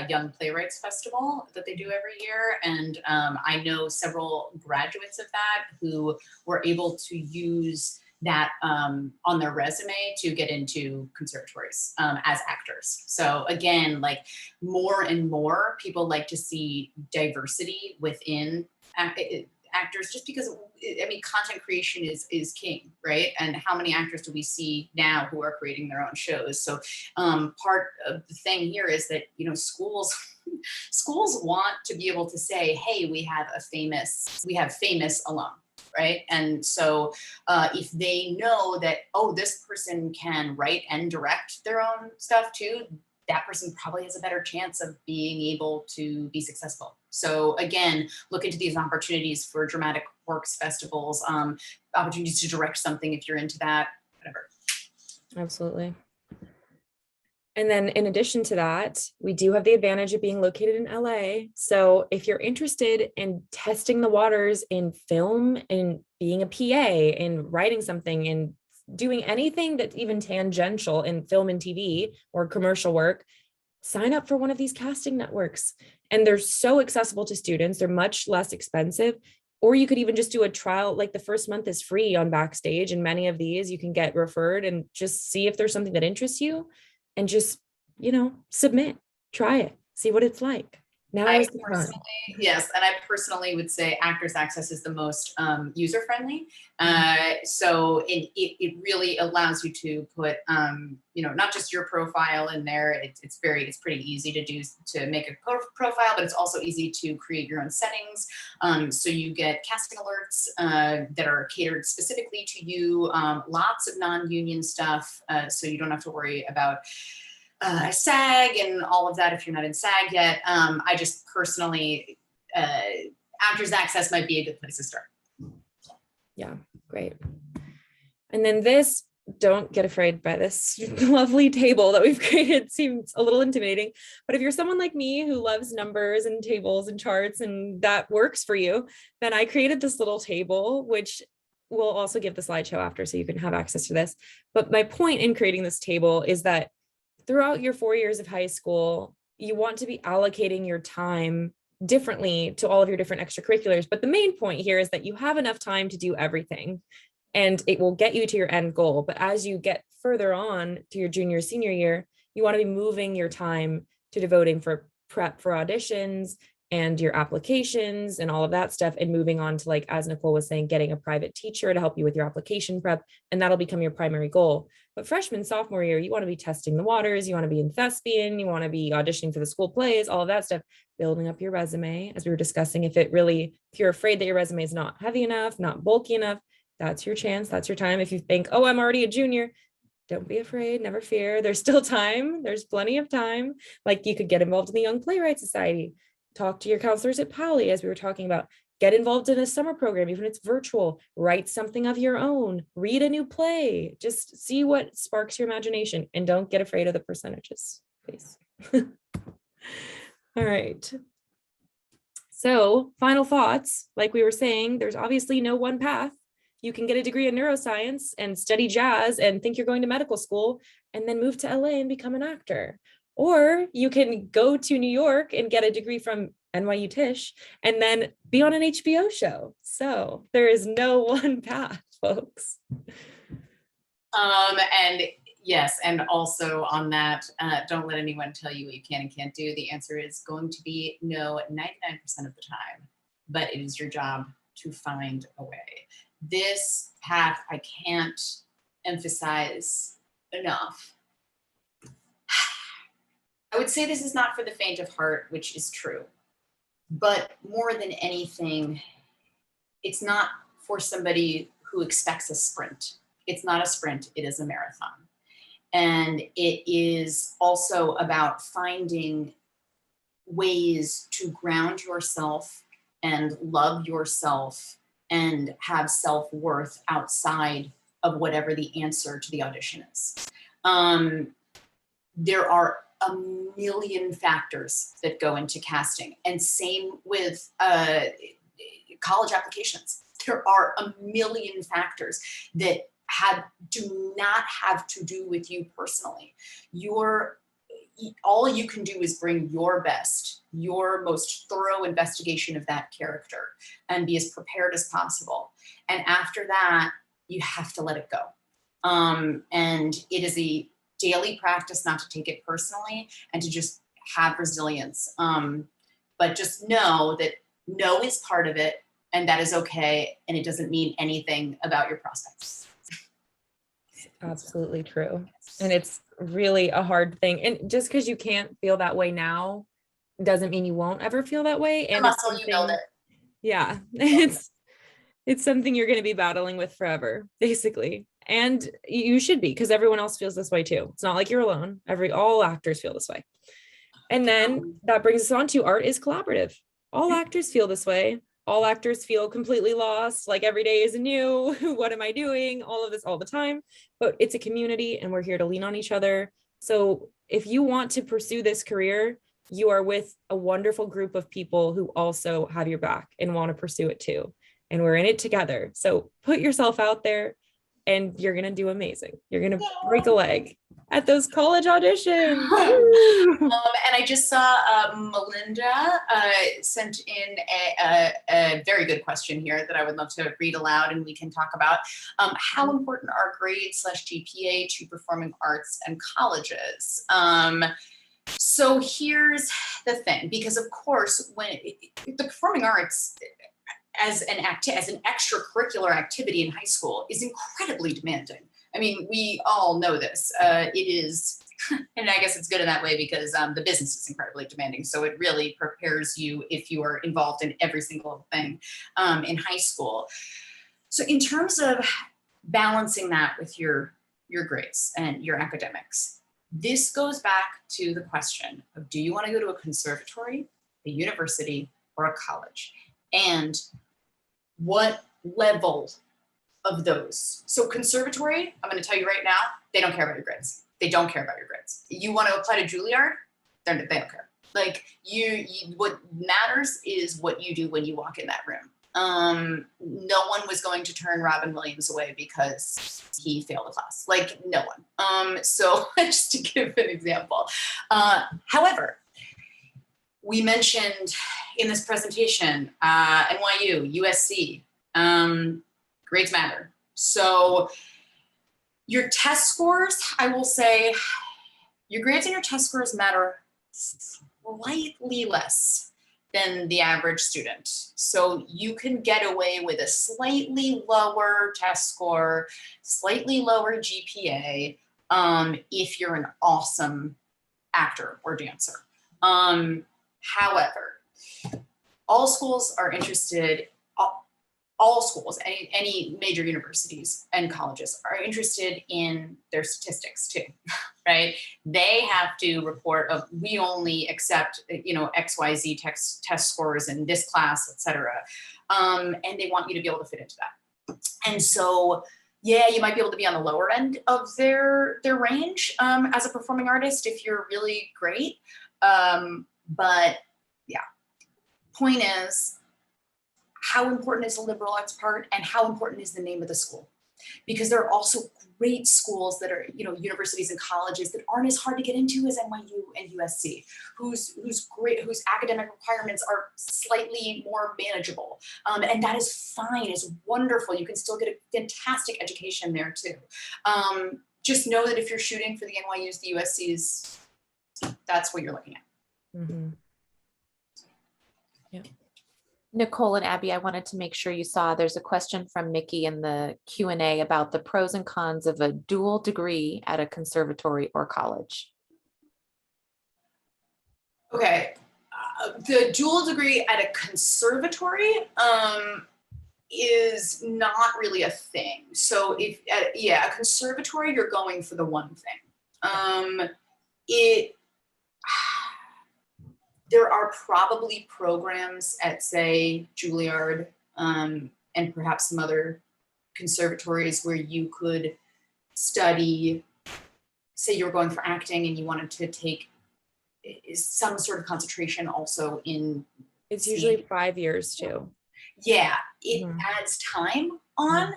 Young Playwrights Festival that they do every year. And I know several graduates of that who were able to use that on their resume to get into conservatories as actors. So again, like more and more people like to see diversity within actors, just because, I mean, content creation is king, right? And how many actors do we see now who are creating their own shows? So part of the thing here is that, schools want to be able to say, hey, we have famous alum. Right. And so if they know that, oh, this person can write and direct their own stuff too, that person probably has a better chance of being able to be successful. So again, look into these opportunities for dramatic works festivals, opportunities to direct something if you're into that, whatever. Absolutely. And then in addition to that, we do have the advantage of being located in LA. So if you're interested in testing the waters in film and being a PA and writing something and doing anything that's even tangential in film and TV or commercial work, sign up for one of these casting networks. And they're so accessible to students. They're much less expensive. Or you could even just do a trial, like the first month is free on Backstage. And many of these you can get referred and just see if there's something that interests you. And just, submit, try it, see what it's like. Now is the time. Yes, and I personally would say Actors Access is the most user-friendly. So it really allows you to put, not just your profile in there. It's pretty easy to do, to make a profile, but it's also easy to create your own settings. So you get casting alerts that are catered specifically to you. Lots of non-union stuff, so you don't have to worry about SAG and all of that if you're not in SAG yet. I just personally, Actors Access might be a good place to start. Yeah, great. And then don't get afraid by this lovely table that we've created. It seems a little intimidating, but if you're someone like me who loves numbers and tables and charts and that works for you, then I created this little table, which we'll also give the slideshow after so you can have access to this. But my point in creating this table is that throughout your 4 years of high school, you want to be allocating your time differently to all of your different extracurriculars. But the main point here is that you have enough time to do everything and it will get you to your end goal. But as you get further on to your junior, senior year, you want to be moving your time to devoting for prep for auditions, and your applications and all of that stuff, and moving on to, like, as Nicole was saying, getting a private teacher to help you with your application prep, and that'll become your primary goal. But freshman, sophomore year, you want to be testing the waters, you want to be in thespian, you want to be auditioning for the school plays, all of that stuff, building up your resume, as we were discussing. If you're afraid that your resume is not heavy enough, not bulky enough, that's your chance, that's your time. If you think, oh, I'm already a junior, don't be afraid, never fear. There's still time. There's plenty of time. Like, you could get involved in the Young Playwright Society, talk to your counselors at Poly, as we were talking about, get involved in a summer program, even if it's virtual, write something of your own, read a new play, just see what sparks your imagination, and don't get afraid of the percentages, please. All right. So final thoughts, like we were saying, there's obviously no one path. You can get a degree in neuroscience and study jazz and think you're going to medical school and then move to LA and become an actor. Or you can go to New York and get a degree from NYU Tisch and then be on an HBO show. So there is no one path, folks. And yes, and also on that, don't let anyone tell you what you can and can't do. The answer is going to be no 99% of the time, but it is your job to find a way. This path, I can't emphasize enough. I would say this is not for the faint of heart, which is true. But more than anything, it's not for somebody who expects a sprint. It's not a sprint, it is a marathon. And it is also about finding ways to ground yourself and love yourself and have self-worth outside of whatever the answer to the audition is. There are a million factors that go into casting, and same with college applications. There are a million factors that do not have to do with you personally. All you can do is bring your best, your most thorough investigation of that character, and be as prepared as possible. And after that, you have to let it go. And it is a daily practice not to take it personally and to just have resilience. But just know that no is part of it, and that is okay, and it doesn't mean anything about your prospects. Absolutely true. And it's really a hard thing. And just because you can't feel that way now doesn't mean you won't ever feel that way. And muscle, you build it. Yeah, it's something you're going to be battling with forever, basically. And you should be, because everyone else feels this way too. It's not like you're alone. All actors feel this way. And then that brings us on to art is collaborative. All actors feel this way. All actors feel completely lost, like every day is new. What am I doing? All of this all the time. But it's a community and we're here to lean on each other. So if you want to pursue this career, you are with a wonderful group of people who also have your back and want to pursue it too. And we're in it together. So put yourself out there and you're going to do amazing. You're going to break a leg at those college auditions. And I just saw Melinda sent in a very good question here that I would love to read aloud and we can talk about. How important are grades / GPA to performing arts and colleges? So here's the thing, because of course, when the performing arts as an extracurricular activity in high school is incredibly demanding. I mean, we all know this. It is, and I guess it's good in that way because the business is incredibly demanding. So it really prepares you if you are involved in every single thing in high school. So in terms of balancing that with your grades and your academics, this goes back to the question of, do you want to go to a conservatory, a university, or a college? And what level of those? So conservatory, I'm going to tell you right now, they don't care about your grades. They don't care about your grades. You want to apply to Juilliard? They don't care. Like what matters is what you do when you walk in that room. No one was going to turn Robin Williams away because he failed a class. Like no one. So just to give an example. However, we mentioned in this presentation, NYU, USC, grades matter. So your test scores, I will say, your grades and your test scores matter slightly less than the average student. So you can get away with a slightly lower test score, slightly lower GPA, if you're an awesome actor or dancer. However, all schools are interested, all schools, any major universities and colleges are interested in their statistics too, right? They have to report of, we only accept, XYZ test scores in this class, et cetera. And they want you to be able to fit into that. And so, yeah, you might be able to be on the lower end of their range as a performing artist if you're really great. But yeah, point is, how important is the liberal arts part, and how important is the name of the school? Because there are also great schools that are, universities and colleges that aren't as hard to get into as NYU and USC, whose academic requirements are slightly more manageable. And that is fine, it's wonderful. You can still get a fantastic education there too. Just know that if you're shooting for the NYUs, the USCs, that's what you're looking at. Mm-hmm. Yeah. Nicole and Abby, I wanted to make sure you saw there's a question from Mickey in the Q&A about the pros and cons of a dual degree at a conservatory or college. Okay, the dual degree at a conservatory is not really a thing. So if, a conservatory, you're going for the one thing. There are probably programs at, say, Juilliard and perhaps some other conservatories where you could study, say you're going for acting and you wanted to take some sort of concentration also in. It's usually 5 years too. Yeah, it adds time on.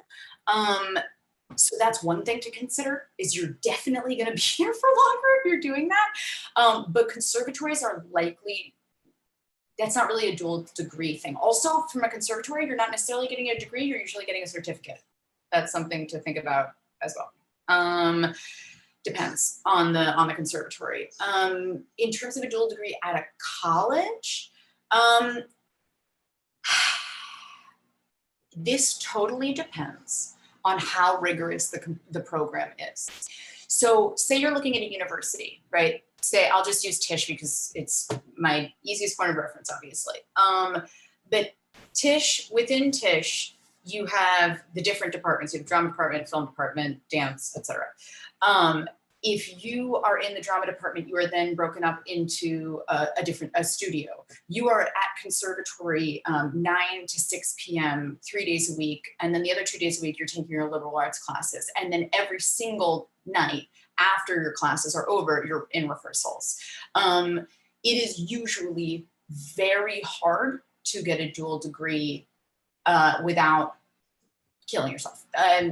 So that's one thing to consider, is you're definitely going to be here for longer if you're doing that. But conservatories are likely, that's not really a dual degree thing. Also, from a conservatory, you're not necessarily getting a degree, you're usually getting a certificate. That's something to think about as well. Depends on the conservatory. In terms of a dual degree at a college, this totally depends on how rigorous the program is. So say you're looking at a university, right? Say, I'll just use Tisch because it's my easiest point of reference, obviously. But within Tisch, you have the different departments. You have drama department, film department, dance, etc. If you are in the drama department, you are then broken up into a studio. You are at conservatory 9 to 6 p.m. 3 days a week. And then the other 2 days a week, you're taking your liberal arts classes. And then every single night after your classes are over, you're in rehearsals. It is usually very hard to get a dual degree without killing yourself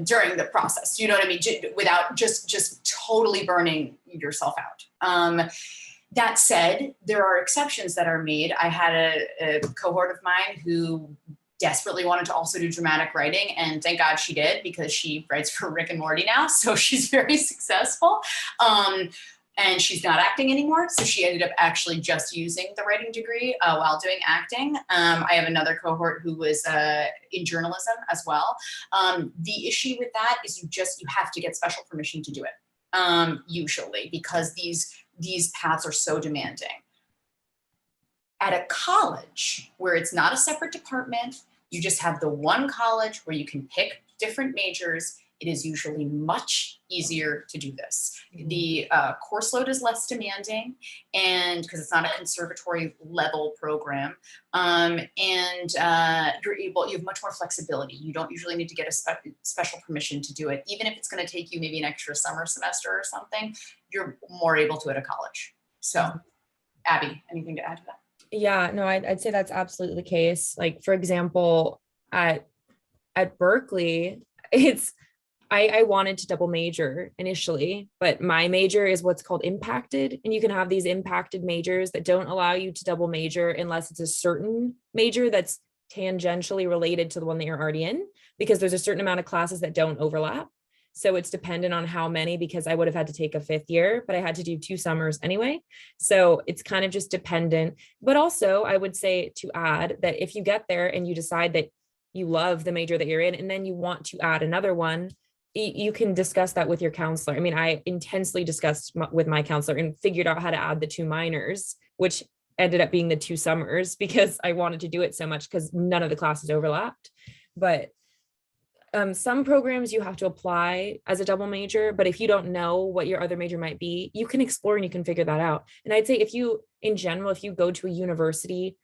during the process, you know what I mean? Without just totally burning yourself out. That said, there are exceptions that are made. I had a cohort of mine who desperately wanted to also do dramatic writing, and thank God she did, because she writes for Rick and Morty now, so she's very successful. And she's not acting anymore, so she ended up actually just using the writing degree while doing acting. I have another cohort who was in journalism as well. The issue with that is you have to get special permission to do it, usually, because these paths are so demanding. At a college where it's not a separate department, you just have the one college where you can pick different majors, it is usually much easier to do this. The course load is less demanding, and because it's not a conservatory level program, and you have much more flexibility. You don't usually need to get a special permission to do it. Even if it's going to take you maybe an extra summer semester or something, you're more able to at a college. So, Abby, anything to add to that? Yeah, no, I'd say that's absolutely the case. Like, for example, at Berkeley, I wanted to double major initially, but my major is what's called impacted. And you can have these impacted majors that don't allow you to double major unless it's a certain major that's tangentially related to the one that you're already in, because there's a certain amount of classes that don't overlap. So it's dependent on how many, because I would have had to take a 5th year, but I had to do 2 summers anyway. So it's kind of just dependent. But also I would say to add that if you get there and you decide that you love the major that you're in, and then you want to add another one, you can discuss that with your counselor. I mean, I intensely discussed with my counselor and figured out how to add the 2 minors, which ended up being the 2 summers because I wanted to do it so much because none of the classes overlapped. But some programs you have to apply as a double major, but if you don't know what your other major might be, you can explore and you can figure that out. And I'd say if you, in general, if you go to a university,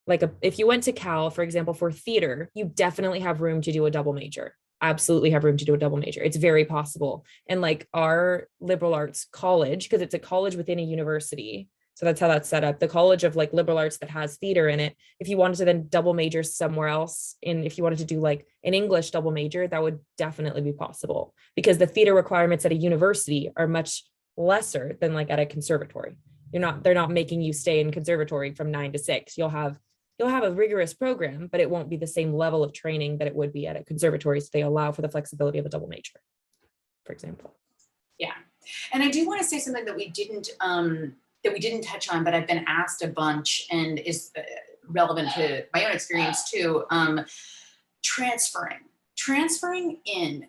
if you went to Cal, for example, for theater, you definitely have room to do a double major. Absolutely have room to do a double major. It's very possible. And like our liberal arts college, because it's a college within a university, so that's how that's set up. The college of like liberal arts that has theater in it. If you wanted to then double major somewhere else, and if you wanted to do like an English double major, that would definitely be possible because the theater requirements at a university are much lesser than like at a conservatory. They're not making you stay in conservatory from 9 to 6. You'll have a rigorous program, but it won't be the same level of training that it would be at a conservatory. So they allow for the flexibility of a double major, for example. Yeah. And I do want to say something that we didn't touch on, but I've been asked a bunch and is relevant to my own experience too. Transferring in.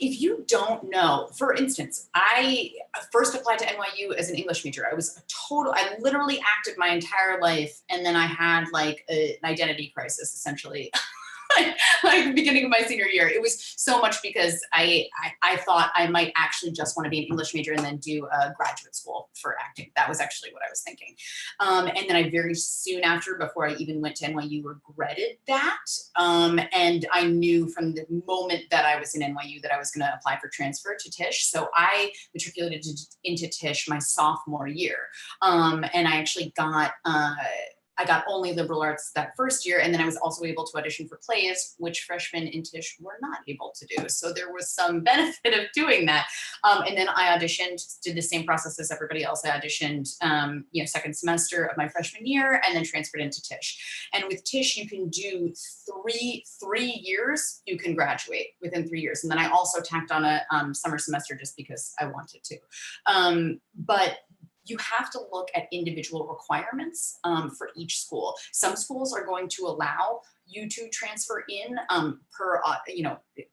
If you don't know, for instance, I first applied to NYU as an English major. I literally acted my entire life. And then I had like an identity crisis, essentially. Like the beginning of my senior year. It was so much because I thought I might actually just want to be an English major and then do a graduate school for acting. That was actually what I was thinking. And then I very soon after, before I even went to NYU, regretted that. And I knew from the moment that I was in NYU that I was going to apply for transfer to Tisch. So I matriculated into Tisch my sophomore year. And I actually got only liberal arts that first year. And then I was also able to audition for plays, which freshmen in Tisch were not able to do. So there was some benefit of doing that. And then I auditioned, did the same process as everybody else. I auditioned, second semester of my freshman year and then transferred into Tisch. And with Tisch, you can do three years, you can graduate within 3 years. And then I also tacked on a summer semester just because I wanted to. But you have to look at individual requirements for each school. Some schools are going to allow you to transfer in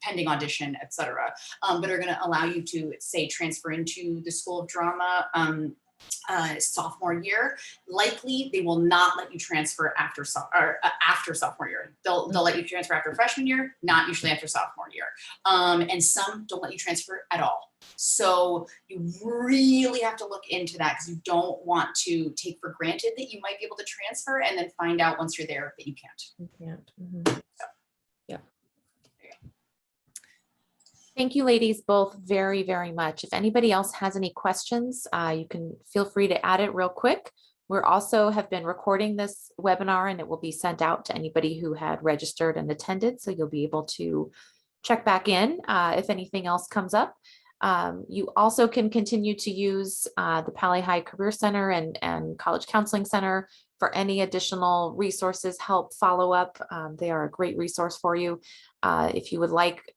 pending audition, et cetera, but are going to allow you to, say, transfer into the School of Drama sophomore year. Likely, they will not let you transfer after sophomore year. They'll let you transfer after freshman year, not usually after sophomore year. And some don't let you transfer at all. So you really have to look into that because you don't want to take for granted that you might be able to transfer and then find out once you're there that you can't. You can't. Mm-hmm. Yeah. Thank you, ladies, both very, very much. If anybody else has any questions, you can feel free to add it real quick. We're also have been recording this webinar and it will be sent out to anybody who had registered and attended. So you'll be able to check back in if anything else comes up. You also can continue to use the Pali High Career Center and College Counseling Center for any additional resources, help, follow up. They are a great resource for you. If you would like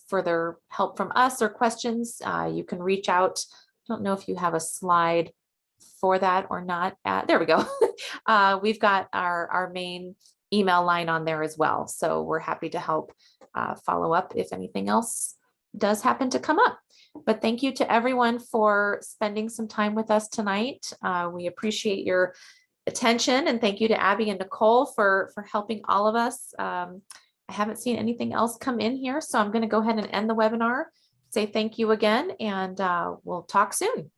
further help from us or questions, you can reach out. I don't know if you have a slide for that or not. There we go. We've got our main email line on there as well. So we're happy to help follow up if anything else does happen to come up. But thank you to everyone for spending some time with us tonight. We appreciate your attention, and thank you to Abby and Nicole for helping all of us. I haven't seen anything else come in here, so I'm going to go ahead and end the webinar, say thank you again, and we'll talk soon.